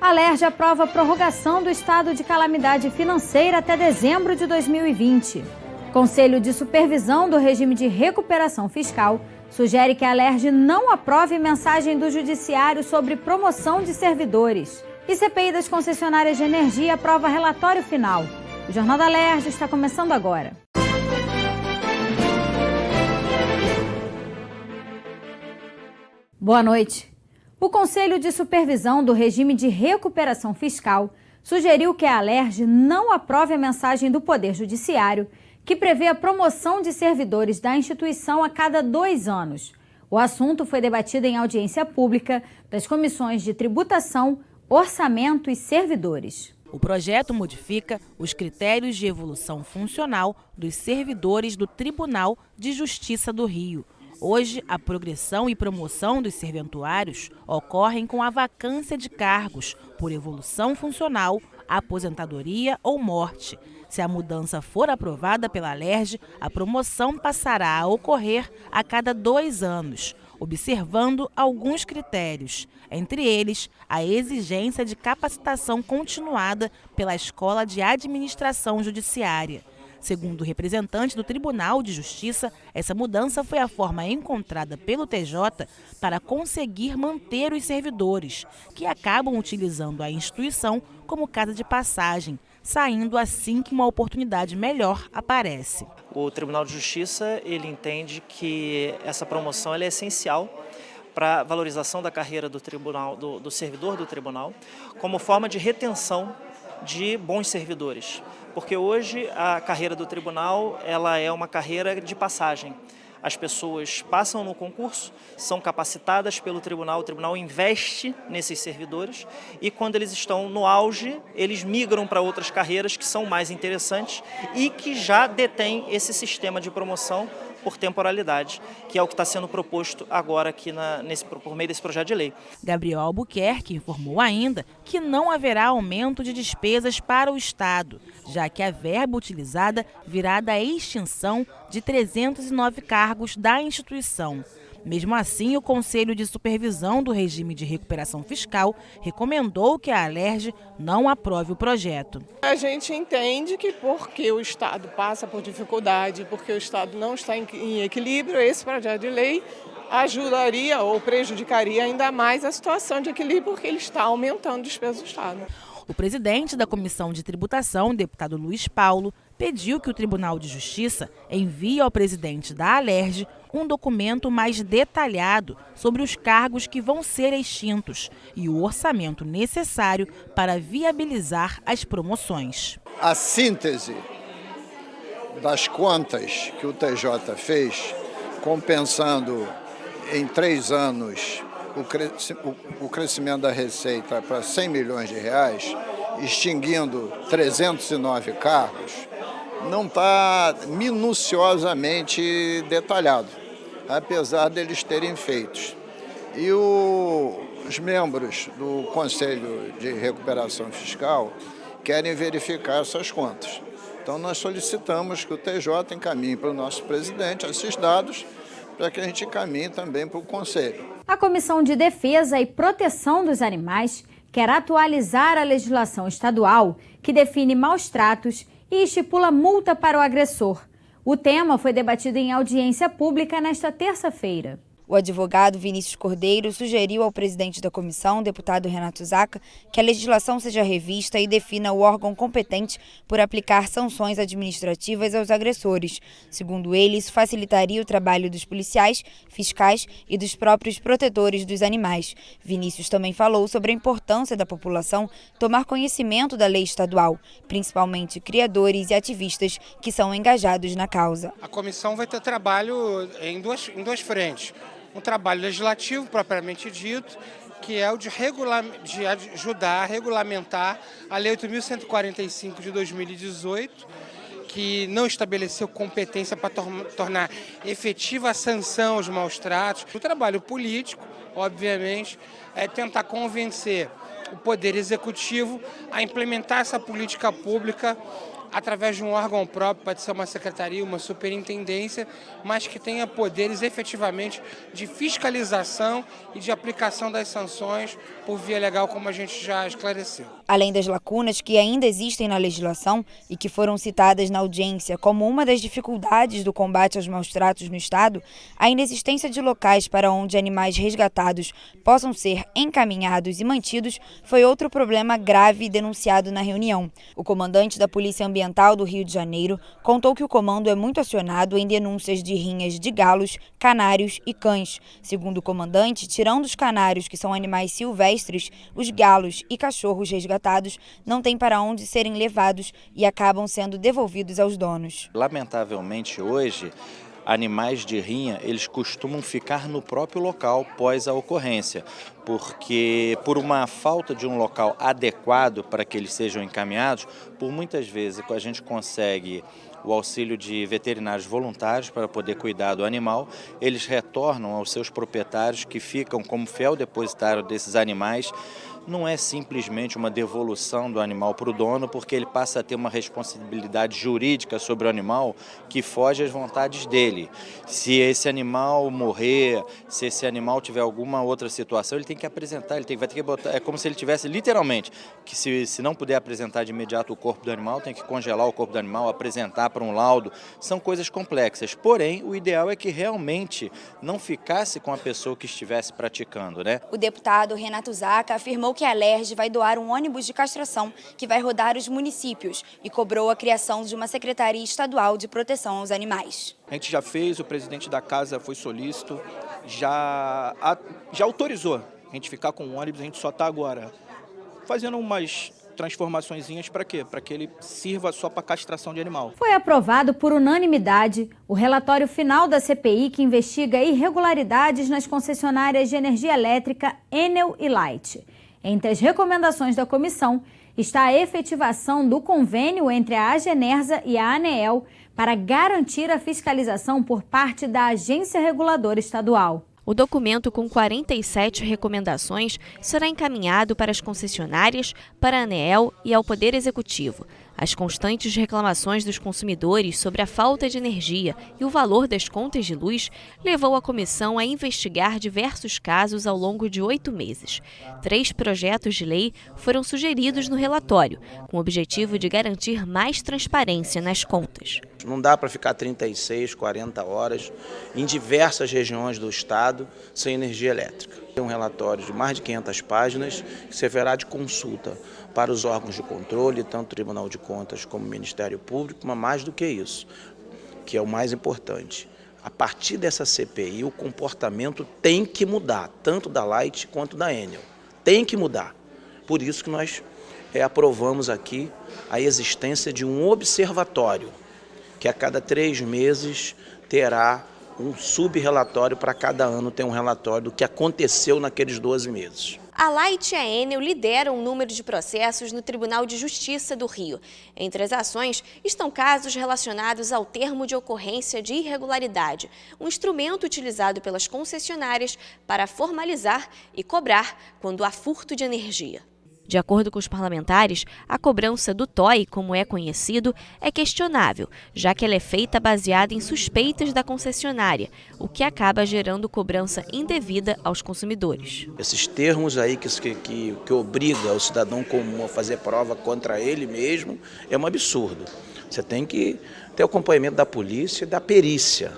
A Alerj aprova a prorrogação do estado de calamidade financeira até dezembro de 2020. Conselho de Supervisão do Regime de Recuperação Fiscal sugere que a Alerj não aprove mensagem do Judiciário sobre promoção de servidores. E CPI das concessionárias de energia aprova relatório final. O Jornal da Alerj está começando agora. Boa noite. O Conselho de Supervisão do Regime de Recuperação Fiscal sugeriu que a Alerj não aprove a mensagem do Poder Judiciário que prevê a promoção de servidores da instituição a cada 2 anos. O assunto foi debatido em audiência pública das comissões de tributação, orçamento e servidores. O projeto modifica os critérios de evolução funcional dos servidores do Tribunal de Justiça do Rio. Hoje, a progressão e promoção dos serventuários ocorrem com a vacância de cargos por evolução funcional, aposentadoria ou morte. Se a mudança for aprovada pela Alerj, a promoção passará a ocorrer a cada 2 anos, observando alguns critérios, entre eles a exigência de capacitação continuada pela Escola de Administração Judiciária. Segundo o representante do Tribunal de Justiça, essa mudança foi a forma encontrada pelo TJ para conseguir manter os servidores, que acabam utilizando a instituição como casa de passagem, saindo assim que uma oportunidade melhor aparece. O Tribunal de Justiça ele entende que essa promoção ela é essencial para a valorização da carreira do tribunal, do servidor do tribunal, como forma de retenção de bons servidores. Porque hoje a carreira do tribunal ela é uma carreira de passagem. As pessoas passam no concurso, são capacitadas pelo tribunal, o tribunal investe nesses servidores e quando eles estão no auge, eles migram para outras carreiras que são mais interessantes e que já detêm esse sistema de promoção por temporalidade, que é o que está sendo proposto agora aqui por meio desse projeto de lei. Gabriel Albuquerque informou ainda que não haverá aumento de despesas para o Estado, já que a verba utilizada virá da extinção de 309 cargos da instituição. Mesmo assim, o Conselho de Supervisão do Regime de Recuperação Fiscal recomendou que a Alerj não aprove o projeto. A gente entende que porque o Estado passa por dificuldade, porque o Estado não está em equilíbrio, esse projeto de lei ajudaria ou prejudicaria ainda mais a situação de equilíbrio, porque ele está aumentando a despesa do Estado. O presidente da Comissão de Tributação, deputado Luiz Paulo, pediu que o Tribunal de Justiça envie ao presidente da Alerj um documento mais detalhado sobre os cargos que vão ser extintos e o orçamento necessário para viabilizar as promoções. A síntese das contas que o TJ fez, compensando em 3 anos o crescimento da receita para 100 milhões de reais, extinguindo 309 cargos, não está minuciosamente detalhado, apesar deles terem feitos. E os membros do Conselho de Recuperação Fiscal querem verificar essas contas. Então nós solicitamos que o TJ encaminhe para o nosso presidente esses dados, para que a gente encaminhe também para o Conselho. A Comissão de Defesa e Proteção dos Animais quer atualizar a legislação estadual que define maus-tratos e estipula multa para o agressor. O tema foi debatido em audiência pública nesta terça-feira. O advogado Vinícius Cordeiro sugeriu ao presidente da comissão, deputado Renato Zaca, que a legislação seja revista e defina o órgão competente por aplicar sanções administrativas aos agressores. Segundo ele, isso facilitaria o trabalho dos policiais, fiscais e dos próprios protetores dos animais. Vinícius também falou sobre a importância da população tomar conhecimento da lei estadual, principalmente criadores e ativistas que são engajados na causa. A comissão vai ter trabalho em duas frentes. Um trabalho legislativo, propriamente dito, que é o de ajudar a regulamentar a Lei 8.145 de 2018, que não estabeleceu competência para tornar efetiva a sanção aos maus-tratos. O trabalho político, obviamente, é tentar convencer o Poder Executivo a implementar essa política pública através de um órgão próprio, pode ser uma secretaria, uma superintendência, mas que tenha poderes efetivamente de fiscalização e de aplicação das sanções por via legal, como a gente já esclareceu. Além das lacunas que ainda existem na legislação e que foram citadas na audiência como uma das dificuldades do combate aos maus-tratos no Estado, a inexistência de locais para onde animais resgatados possam ser encaminhados e mantidos foi outro problema grave denunciado na reunião. O comandante da Polícia Ambiental do Rio de Janeiro contou que o comando é muito acionado em denúncias de rinhas de galos, canários e cães. Segundo o comandante, tirando os canários, que são animais silvestres, os galos e cachorros resgatados não têm para onde serem levados e acabam sendo devolvidos aos donos. Lamentavelmente, hoje, animais de rinha, eles costumam ficar no próprio local pós a ocorrência, porque por uma falta de um local adequado para que eles sejam encaminhados, por muitas vezes a gente consegue o auxílio de veterinários voluntários para poder cuidar do animal, eles retornam aos seus proprietários que ficam como fiel depositário desses animais. Não é simplesmente uma devolução do animal para o dono, porque ele passa a ter uma responsabilidade jurídica sobre o animal que foge às vontades dele. Se esse animal morrer, se esse animal tiver alguma outra situação, ele tem que apresentar, vai ter que botar, é como se ele tivesse literalmente, que se não puder apresentar de imediato o corpo do animal, tem que congelar o corpo do animal, apresentar para um laudo. São coisas complexas, porém o ideal é que realmente não ficasse com a pessoa que estivesse praticando, né? O deputado Renato Zaca afirmou que a Alerj vai doar um ônibus de castração que vai rodar os municípios e cobrou a criação de uma Secretaria Estadual de Proteção aos Animais. A gente já fez, o presidente da casa foi solícito, já autorizou a gente ficar com o ônibus, a gente só está agora fazendo umas transformaçõezinhas para quê? Para que ele sirva só para castração de animal. Foi aprovado por unanimidade o relatório final da CPI que investiga irregularidades nas concessionárias de energia elétrica Enel e Light. Entre as recomendações da comissão está a efetivação do convênio entre a Agenersa e a ANEEL para garantir a fiscalização por parte da Agência Reguladora Estadual. O documento, com 47 recomendações, será encaminhado para as concessionárias, para a ANEEL e ao Poder Executivo. As constantes reclamações dos consumidores sobre a falta de energia e o valor das contas de luz levou a comissão a investigar diversos casos ao longo de 8 meses. 3 projetos de lei foram sugeridos no relatório, com o objetivo de garantir mais transparência nas contas. Não dá para ficar 36, 40 horas em diversas regiões do estado sem energia elétrica. Tem um relatório de mais de 500 páginas que servirá de consulta para os órgãos de controle, tanto o Tribunal de Contas como o Ministério Público, mas mais do que isso, que é o mais importante. A partir dessa CPI, o comportamento tem que mudar, tanto da Light quanto da Enel. Tem que mudar. Por isso que nós aprovamos aqui a existência de um observatório, que a cada 3 meses terá um sub-relatório para cada ano ter um relatório do que aconteceu naqueles 12 meses. A Light e a Enel lideram o número de processos no Tribunal de Justiça do Rio. Entre as ações estão casos relacionados ao termo de ocorrência de irregularidade, um instrumento utilizado pelas concessionárias para formalizar e cobrar quando há furto de energia. De acordo com os parlamentares, a cobrança do TOI, como é conhecido, é questionável, já que ela é feita baseada em suspeitas da concessionária, o que acaba gerando cobrança indevida aos consumidores. Esses termos aí que obriga o cidadão comum a fazer prova contra ele mesmo é um absurdo. Você tem que ter o acompanhamento da polícia e da perícia.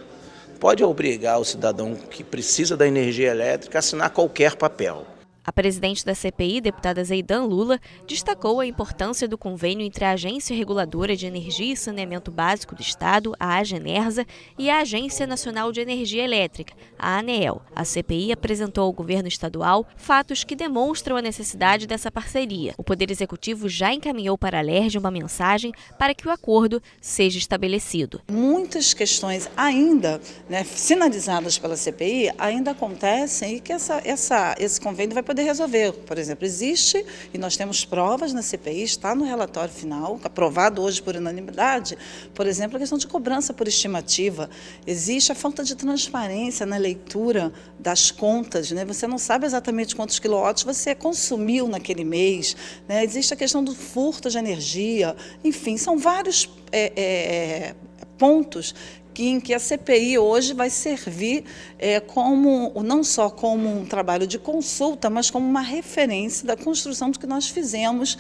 Pode obrigar o cidadão que precisa da energia elétrica a assinar qualquer papel. A presidente da CPI, deputada Zeidan Lula, destacou a importância do convênio entre a Agência Reguladora de Energia e Saneamento Básico do Estado, a Agenersa, e a Agência Nacional de Energia Elétrica, a ANEEL. A CPI apresentou ao governo estadual fatos que demonstram a necessidade dessa parceria. O Poder Executivo já encaminhou para a Alerj uma mensagem para que o acordo seja estabelecido. Muitas questões ainda sinalizadas pela CPI ainda acontecem e que esse convênio vai poder poder resolver. Por exemplo, existe, e nós temos provas na CPI, está no relatório final, aprovado hoje por unanimidade, por exemplo, a questão de cobrança por estimativa. Existe a falta de transparência na leitura das contas, né? Você não sabe exatamente quantos quilowatts você consumiu naquele mês, né? Existe a questão do furto de energia, enfim, são vários pontos em que a CPI hoje vai servir não só como um trabalho de consulta, mas como uma referência da construção do que nós fizemos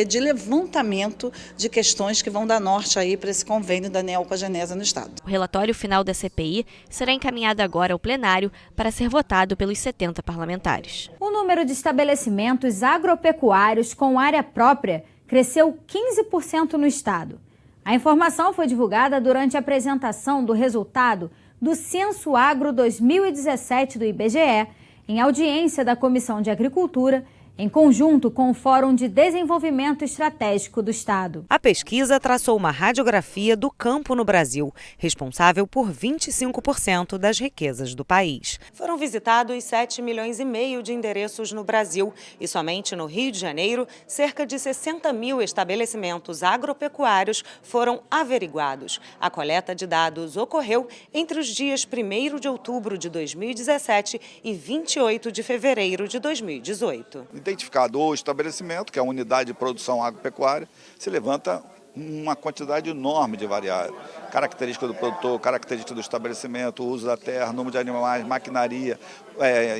de levantamento de questões que vão dar norte aí para esse convênio da ANEEL com a Genesa no Estado. O relatório final da CPI será encaminhado agora ao plenário para ser votado pelos 70 parlamentares. O número de estabelecimentos agropecuários com área própria cresceu 15% no estado. A informação foi divulgada durante a apresentação do resultado do Censo Agro 2017 do IBGE, em audiência da Comissão de Agricultura, em conjunto com o Fórum de Desenvolvimento Estratégico do Estado. A pesquisa traçou uma radiografia do campo no Brasil, responsável por 25% das riquezas do país. Foram visitados 7,5 milhões de endereços no Brasil e somente no Rio de Janeiro, cerca de 60 mil estabelecimentos agropecuários foram averiguados. A coleta de dados ocorreu entre os dias 1º de outubro de 2017 e 28 de fevereiro de 2018. Identificado o estabelecimento, que é a unidade de produção agropecuária, se levanta uma quantidade enorme de variáveis. Característica do produtor, característica do estabelecimento, uso da terra, número de animais, maquinaria,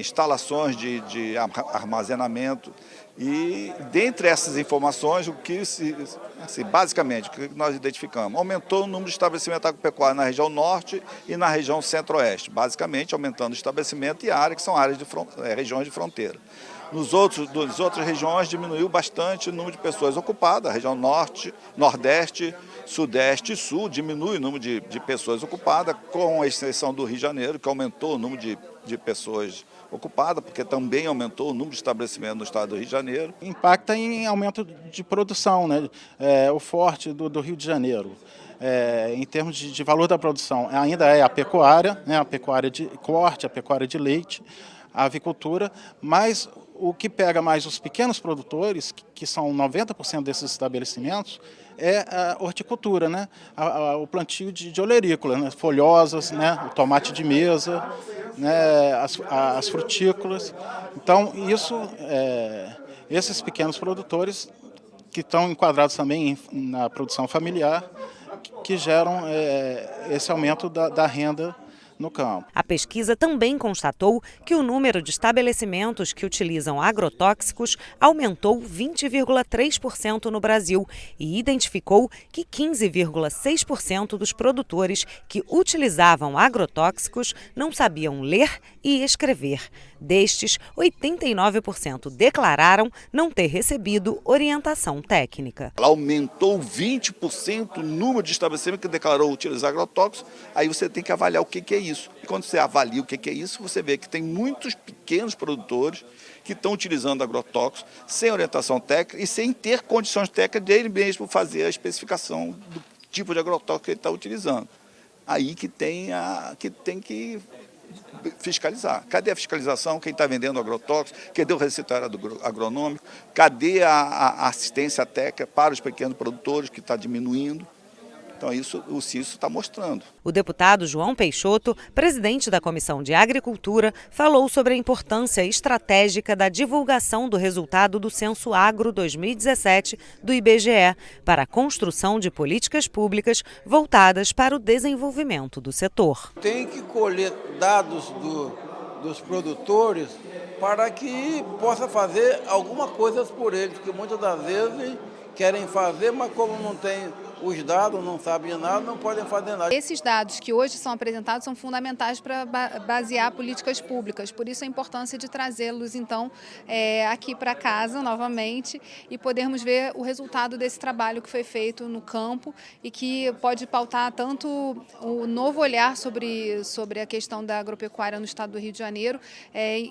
instalações de armazenamento. E, dentre essas informações, basicamente, o que nós identificamos? Aumentou o número de estabelecimentos agropecuários na região norte e na região centro-oeste, basicamente aumentando o estabelecimento e área, que são áreas regiões de fronteira. Nas outras regiões diminuiu bastante o número de pessoas ocupadas, a região norte, nordeste, sudeste e sul diminui o número de pessoas ocupadas, com a exceção do Rio de Janeiro, que aumentou o número de pessoas ocupadas, porque também aumentou o número de estabelecimentos no estado do Rio de Janeiro. Impacta em aumento de produção, né? O forte do Rio de Janeiro. Em termos de valor da produção, ainda é a pecuária, né? A pecuária de corte, a pecuária de leite, a avicultura, mas o que pega mais os pequenos produtores, que são 90% desses estabelecimentos, é a horticultura, né? O plantio de olerícolas, né? Folhosas, né? O tomate de mesa, né? As frutícolas. Então, esses pequenos produtores que estão enquadrados também na produção familiar, que geram esse aumento da renda no campo. A pesquisa também constatou que o número de estabelecimentos que utilizam agrotóxicos aumentou 20,3% no Brasil e identificou que 15,6% dos produtores que utilizavam agrotóxicos não sabiam ler e escrever. Destes, 89% declararam não ter recebido orientação técnica. Ela aumentou 20% o número de estabelecimentos que declarou utilizar agrotóxicos, aí você tem que avaliar o que é isso. E quando você avalia o que é isso, você vê que tem muitos pequenos produtores que estão utilizando agrotóxicos sem orientação técnica e sem ter condições técnicas dele mesmo fazer a especificação do tipo de agrotóxico que ele está utilizando. Aí que tem que fiscalizar. Cadê a fiscalização? Quem está vendendo agrotóxico? Cadê o receituário agronômico? Cadê a assistência técnica para os pequenos produtores, que está diminuindo? Então, isso o CISO está mostrando. O deputado João Peixoto, presidente da Comissão de Agricultura, falou sobre a importância estratégica da divulgação do resultado do Censo Agro 2017 do IBGE para a construção de políticas públicas voltadas para o desenvolvimento do setor. Tem que colher dados dos produtores para que possa fazer alguma coisa por eles, porque muitas das vezes querem fazer, mas como não tem os dados, não sabem nada, não podem fazer nada. Esses dados que hoje são apresentados são fundamentais para basear políticas públicas, por isso a importância de trazê-los, então, aqui para casa novamente e podermos ver o resultado desse trabalho que foi feito no campo e que pode pautar tanto o novo olhar sobre a questão da agropecuária no estado do Rio de Janeiro,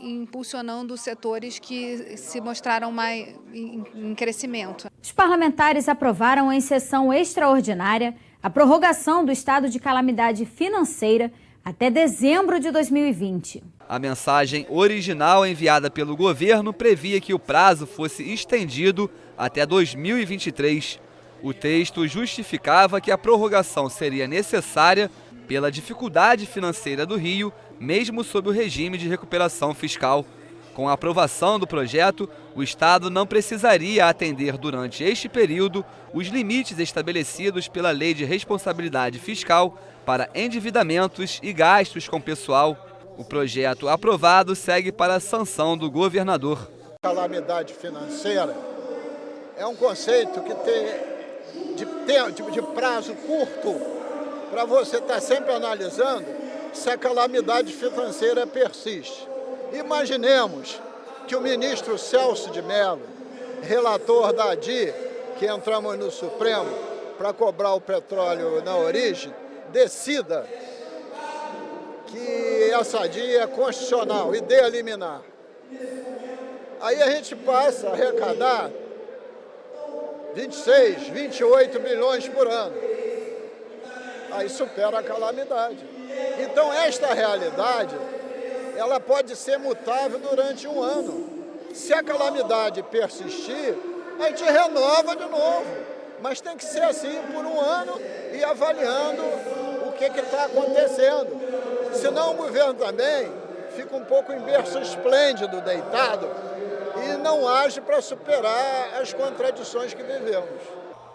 impulsionando setores que se mostraram mais em crescimento. Os parlamentares aprovaram em sessão extraordinária a prorrogação do estado de calamidade financeira até dezembro de 2020. A mensagem original enviada pelo governo previa que o prazo fosse estendido até 2023. O texto justificava que a prorrogação seria necessária pela dificuldade financeira do Rio, mesmo sob o regime de recuperação fiscal. Com a aprovação do projeto, o Estado não precisaria atender durante este período os limites estabelecidos pela Lei de Responsabilidade Fiscal para endividamentos e gastos com pessoal. O projeto aprovado segue para a sanção do governador. Calamidade financeira é um conceito que tem de prazo curto para você estar sempre analisando se a calamidade financeira persiste. Imaginemos que o ministro Celso de Mello, relator da ADI, que entramos no Supremo para cobrar o petróleo na origem, decida que essa ADI é constitucional e dê a liminar. Aí a gente passa a arrecadar 26, 28 bilhões por ano. Aí supera a calamidade. Então esta realidade, ela pode ser mutável durante um ano. Se a calamidade persistir, a gente renova de novo. Mas tem que ser assim por um ano e avaliando o que está acontecendo. Senão o governo também fica um pouco em berço esplêndido, deitado, e não age para superar as contradições que vivemos.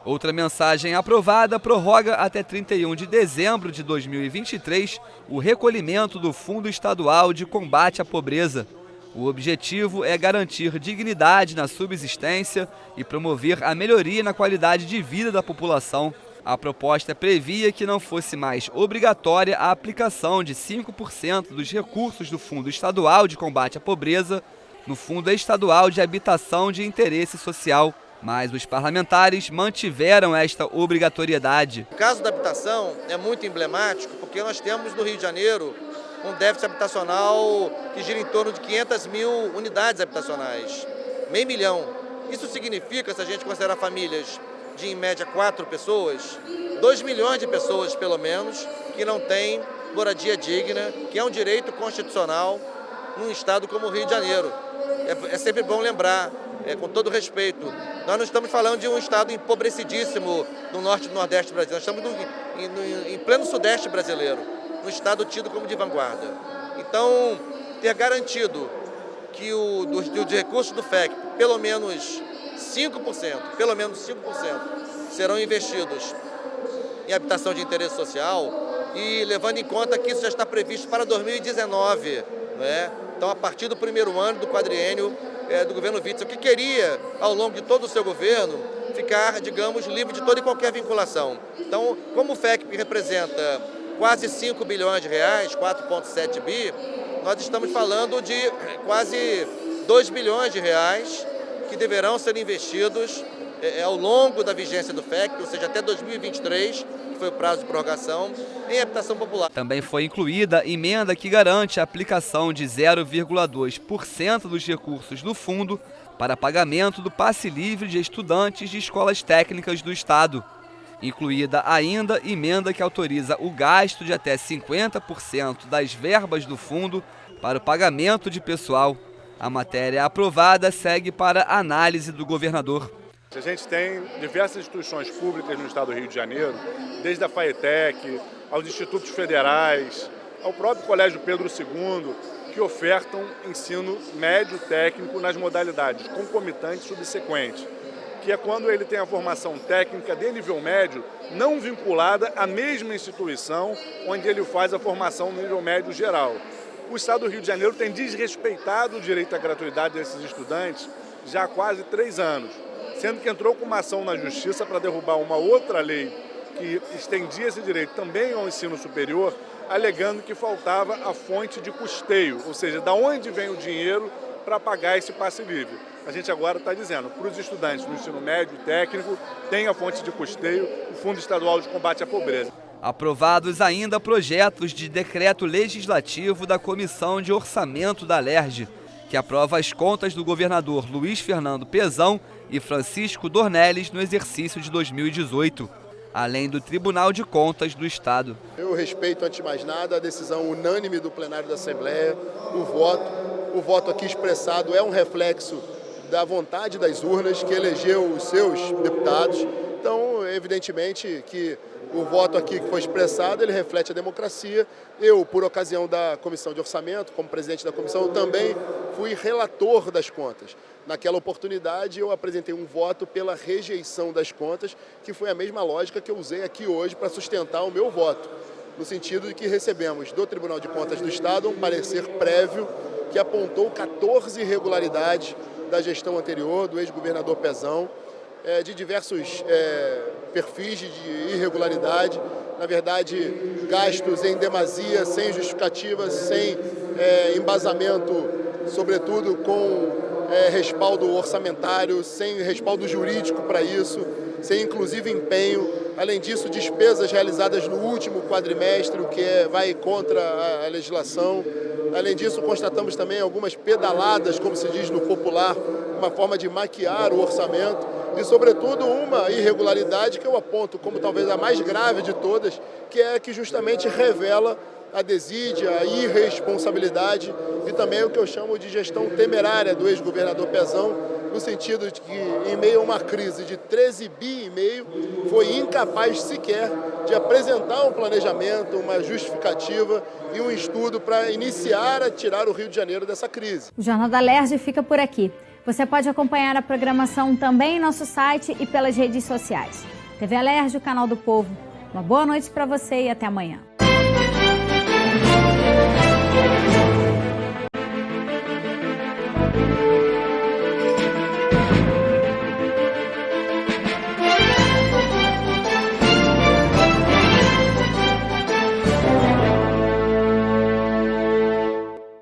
Outra mensagem aprovada prorroga até 31 de dezembro de 2023 o recolhimento do Fundo Estadual de Combate à Pobreza. O objetivo é garantir dignidade na subsistência e promover a melhoria na qualidade de vida da população. A proposta previa que não fosse mais obrigatória a aplicação de 5% dos recursos do Fundo Estadual de Combate à Pobreza no Fundo Estadual de Habitação de Interesse Social. Mas os parlamentares mantiveram esta obrigatoriedade. O caso da habitação é muito emblemático porque nós temos no Rio de Janeiro um déficit habitacional que gira em torno de 500 mil unidades habitacionais, meio milhão. Isso significa, se a gente considerar famílias de em média 4 pessoas, 2 milhões de pessoas pelo menos que não têm moradia digna, que é um direito constitucional num estado como o Rio de Janeiro. É sempre bom lembrar, com todo respeito, nós não estamos falando de um estado empobrecidíssimo no norte e no nordeste brasileiro, nós estamos em pleno sudeste brasileiro, um estado tido como de vanguarda. Então, ter garantido que dos recursos do FEC, pelo menos 5% serão investidos em habitação de interesse social e levando em conta que isso já está previsto para 2019, não é? Então, a partir do primeiro ano do quadriênio do governo Witzel, que queria, ao longo de todo o seu governo, ficar, digamos, livre de toda e qualquer vinculação. Então, como o FEC representa quase 5 bilhões de reais, 4,7 bi, nós estamos falando de quase 2 bilhões de reais que deverão ser investidos ao longo da vigência do FEC, ou seja, até 2023, que foi o prazo de prorrogação, em habitação popular. Também foi incluída emenda que garante a aplicação de 0,2% dos recursos do fundo para pagamento do passe livre de estudantes de escolas técnicas do Estado. Incluída ainda emenda que autoriza o gasto de até 50% das verbas do fundo para o pagamento de pessoal. A matéria aprovada segue para análise do governador. A gente tem diversas instituições públicas no estado do Rio de Janeiro, desde a FAETEC, aos institutos federais, ao próprio Colégio Pedro II, que ofertam ensino médio técnico nas modalidades concomitante e subsequente, que é quando ele tem a formação técnica de nível médio não vinculada à mesma instituição onde ele faz a formação no nível médio geral. O estado do Rio de Janeiro tem desrespeitado o direito à gratuidade desses estudantes já há quase 3 anos. Sendo que entrou com uma ação na Justiça para derrubar uma outra lei que estendia esse direito também ao ensino superior, alegando que faltava a fonte de custeio, ou seja, da onde vem o dinheiro para pagar esse passe livre. A gente agora está dizendo, para os estudantes do ensino médio e técnico, tem a fonte de custeio, o Fundo Estadual de Combate à Pobreza. Aprovados ainda projetos de decreto legislativo da Comissão de Orçamento da Alerj, que aprova as contas do governador Luiz Fernando Pezão e Francisco Dornelles no exercício de 2018. além do Tribunal de Contas do Estado. Eu respeito, antes de mais nada, a decisão unânime do plenário da Assembleia, o voto aqui expressado é um reflexo da vontade das urnas que elegeu os seus deputados. Então, evidentemente que o voto aqui que foi expressado, ele reflete a democracia. Eu, por ocasião da Comissão de Orçamento, como presidente da comissão, também fui relator das contas. Naquela oportunidade, eu apresentei um voto pela rejeição das contas, que foi a mesma lógica que eu usei aqui hoje para sustentar o meu voto, no sentido de que recebemos do Tribunal de Contas do Estado um parecer prévio que apontou 14 irregularidades da gestão anterior, do ex-governador Pezão, de diversos perfis de irregularidade, na verdade, gastos em demasia, sem justificativa, sem embasamento, sobretudo com respaldo orçamentário, sem respaldo jurídico para isso, sem inclusive empenho. Além disso, despesas realizadas no último quadrimestre, o que vai contra a legislação. Além disso, constatamos também algumas pedaladas, como se diz no popular, uma forma de maquiar o orçamento e, sobretudo, uma irregularidade que eu aponto como talvez a mais grave de todas, que é a que justamente revela a desídia, a irresponsabilidade e também o que eu chamo de gestão temerária do ex-governador Pezão, no sentido de que, em meio a uma crise de 13,5 bi, foi incapaz sequer de apresentar um planejamento, uma justificativa e um estudo para iniciar a tirar o Rio de Janeiro dessa crise. O Jornal da Alerj fica por aqui. Você pode acompanhar a programação também em nosso site e pelas redes sociais. TV Alerj, o canal do povo. Uma boa noite para você e até amanhã.